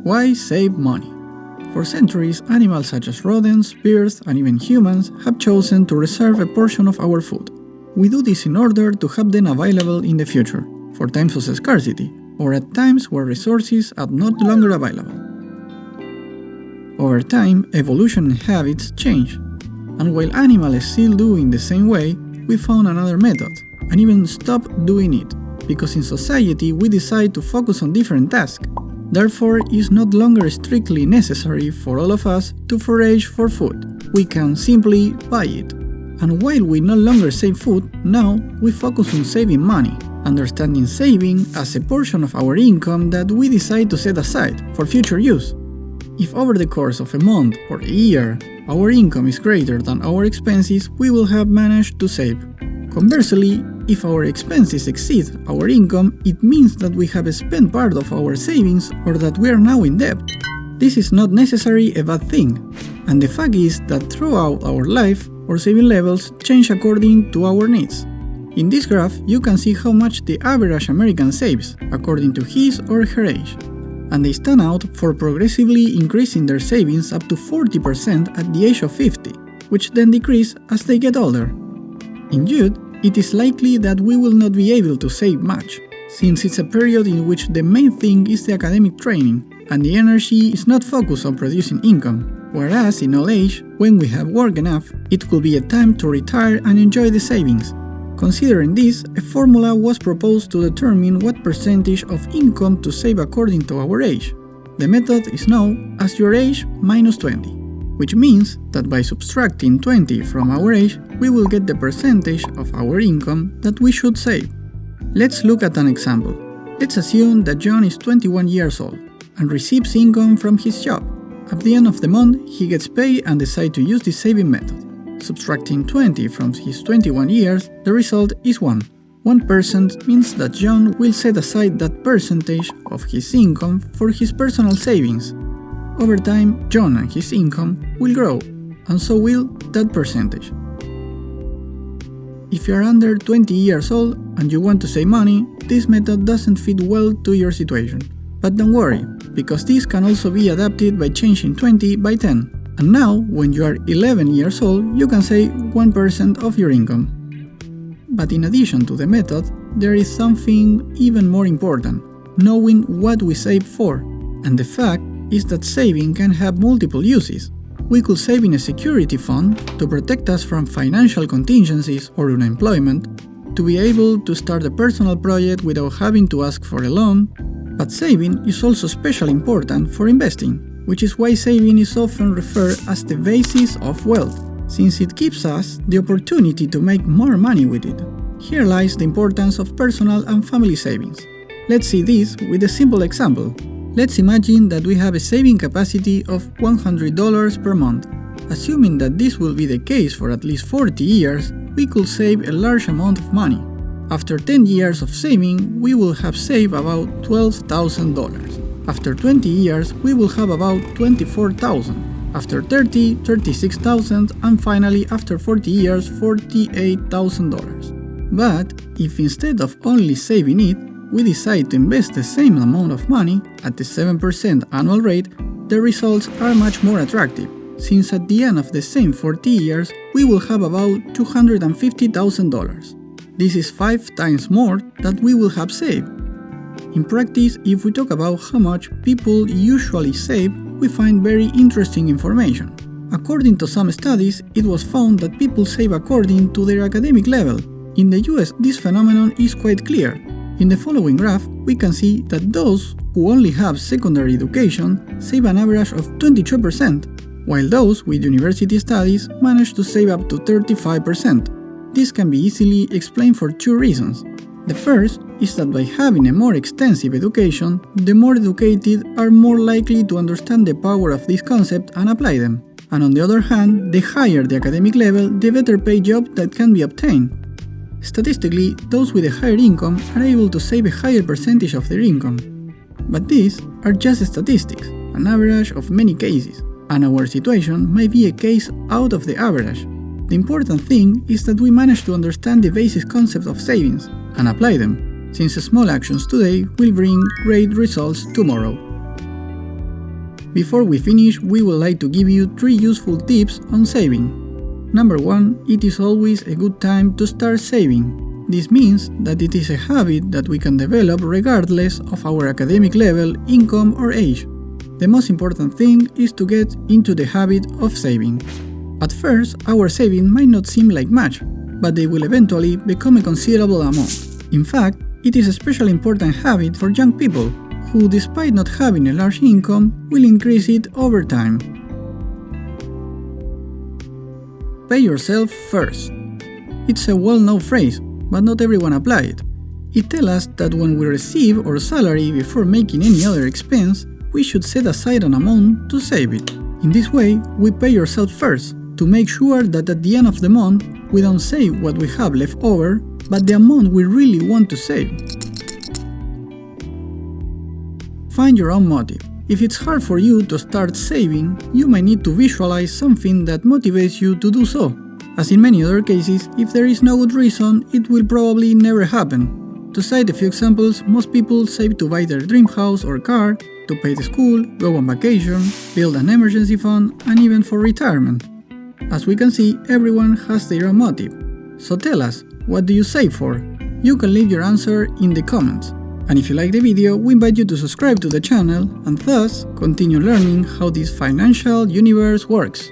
Why save money? For centuries, animals such as rodents, birds, and even humans have chosen to reserve a portion of our food. We do this in order to have them available in the future, for times of scarcity, or at times where resources are not longer available. Over time, evolution and habits change, and while animals still do in the same way, we found another method, and even stopped doing it, because in society we decide to focus on different tasks. Therefore, it is no longer strictly necessary for all of us to forage for food. We can simply buy it. And while we no longer save food, now we focus on saving money, understanding saving as a portion of our income that we decide to set aside for future use. If over the course of a month or a year, our income is greater than our expenses, we will have managed to save. Conversely, if our expenses exceed our income, it means that we have spent part of our savings or that we are now in debt. This is not necessarily a bad thing, and the fact is that throughout our life, our saving levels change according to our needs. In this graph, you can see how much the average American saves according to his or her age, and they stand out for progressively increasing their savings up to 40% at the age of 50, which then decrease as they get older. In youth, it is likely that we will not be able to save much, since it's a period in which the main thing is the academic training, and the energy is not focused on producing income, whereas in old age, when we have worked enough, it could be a time to retire and enjoy the savings. Considering this, a formula was proposed to determine what percentage of income to save according to our age. The method is known as your age minus 20, which means that by subtracting 20 from our age, we will get the percentage of our income that we should save. Let's look at an example. Let's assume that John is 21 years old and receives income from his job. At the end of the month, he gets paid and decides to use the saving method. Subtracting 20 from his 21 years, the result is 1. 1% means that John will set aside that percentage of his income for his personal savings. Over time, John and his income will grow, and so will that percentage. If you are under 20 years old and you want to save money, this method doesn't fit well to your situation. But don't worry, because this can also be adapted by changing 20 by 10. And now, when you are 11 years old, you can save 1% of your income. But in addition to the method, there is something even more important, knowing what we save for. And the fact is that saving can have multiple uses. We could save in a security fund to protect us from financial contingencies or unemployment, to be able to start a personal project without having to ask for a loan. But saving is also especially important for investing, which is why saving is often referred as the basis of wealth, since it gives us the opportunity to make more money with it. Here lies the importance of personal and family savings. Let's see this with a simple example. Let's imagine that we have a saving capacity of $100 per month. Assuming that this will be the case for at least 40 years, we could save a large amount of money. After 10 years of saving, we will have saved about $12,000. After 20 years, we will have about $24,000. After 30, $36,000, and finally, after 40 years, $48,000. But if instead of only saving it, we decide to invest the same amount of money at the 7% annual rate, the results are much more attractive, since at the end of the same 40 years, we will have about $250,000. This is 5 times more than we will have saved. In practice, if we talk about how much people usually save, we find very interesting information. According to some studies, it was found that people save according to their academic level. In the US, this phenomenon is quite clear. In the following graph, we can see that those who only have secondary education save an average of 22%, while those with university studies manage to save up to 35%. This can be easily explained for 2 reasons. The first is that by having a more extensive education, the more educated are more likely to understand the power of this concept and apply them. And on the other hand, the higher the academic level, the better paid job that can be obtained. Statistically, those with a higher income are able to save a higher percentage of their income. But these are just statistics, an average of many cases, and our situation may be a case out of the average. The important thing is that we manage to understand the basic concept of savings and apply them, since small actions today will bring great results tomorrow. Before we finish, we would like to give you 3 useful tips on saving. Number 1. It is always a good time to start saving. This means that it is a habit that we can develop regardless of our academic level, income or age. The most important thing is to get into the habit of saving. At first, our saving might not seem like much, but they will eventually become a considerable amount. In fact, it is a especially important habit for young people, who, despite not having a large income, will increase it over time. Pay yourself first. It's a well-known phrase, but not everyone applies it. It tells us that when we receive our salary before making any other expense, we should set aside an amount to save it. In this way, we pay yourself first, to make sure that at the end of the month, we don't save what we have left over, but the amount we really want to save. Find your own motive. If it's hard for you to start saving, you might need to visualize something that motivates you to do so. As in many other cases, if there is no good reason, it will probably never happen. To cite a few examples, most people save to buy their dream house or car, to pay the school, go on vacation, build an emergency fund, and even for retirement. As we can see, everyone has their own motive. So tell us, what do you save for? You can leave your answer in the comments. And if you like the video, we invite you to subscribe to the channel and thus continue learning how this financial universe works.